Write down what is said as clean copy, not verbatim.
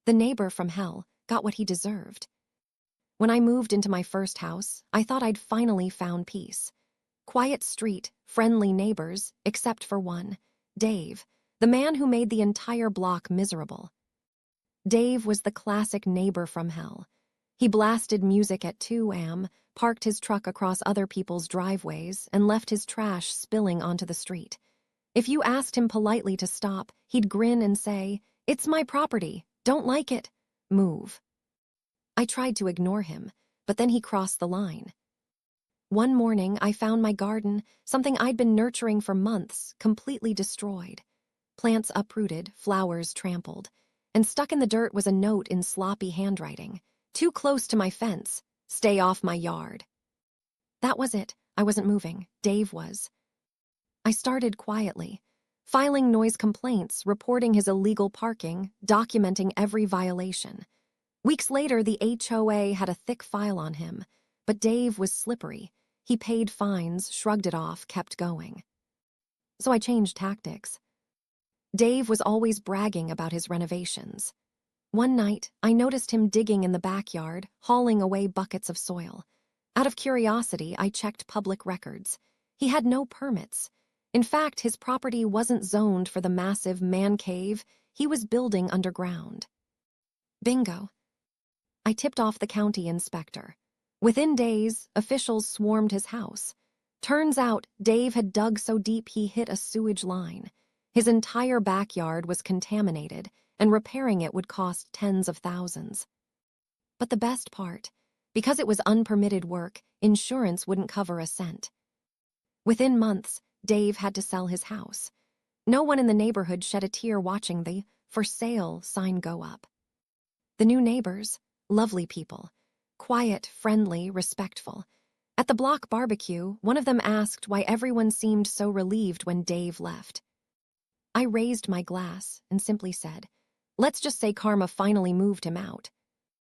The neighbor from hell got what he deserved. When I moved into my first house, I thought I'd finally found peace. Quiet street, friendly neighbors, except for one, Dave, the man who made the entire block miserable. Dave was the classic neighbor from hell. He blasted music at 2 a.m., parked his truck across other people's driveways, and left his trash spilling onto the street. If you asked him politely to stop, he'd grin and say, "It's my property. Don't like it. Move." I tried to ignore him, but then he crossed the line. One morning, I found my garden, something I'd been nurturing for months, completely destroyed. Plants uprooted, flowers trampled, and stuck in the dirt was a note in sloppy handwriting. "Too close to my fence. Stay off my yard." That was it. I wasn't moving. Dave was. I started quietly, filing noise complaints, reporting his illegal parking, documenting every violation. Weeks later, the HOA had a thick file on him, but Dave was slippery. He paid fines, shrugged it off, kept going. So I changed tactics. Dave was always bragging about his renovations. One night, I noticed him digging in the backyard, hauling away buckets of soil. Out of curiosity, I checked public records. He had no permits. In fact, his property wasn't zoned for the massive man cave he was building underground. Bingo. I tipped off the county inspector. Within days, officials swarmed his house. Turns out, Dave had dug so deep he hit a sewage line. His entire backyard was contaminated, and repairing it would cost tens of thousands. But the best part, because it was unpermitted work, insurance wouldn't cover a cent. Within months, Dave had to sell his house. No one in the neighborhood shed a tear watching the "for sale" sign go up. The new neighbors, lovely people, quiet, friendly, respectful. At the block barbecue, one of them asked why everyone seemed so relieved when Dave left. I raised my glass and simply said, "Let's just say karma finally moved him out."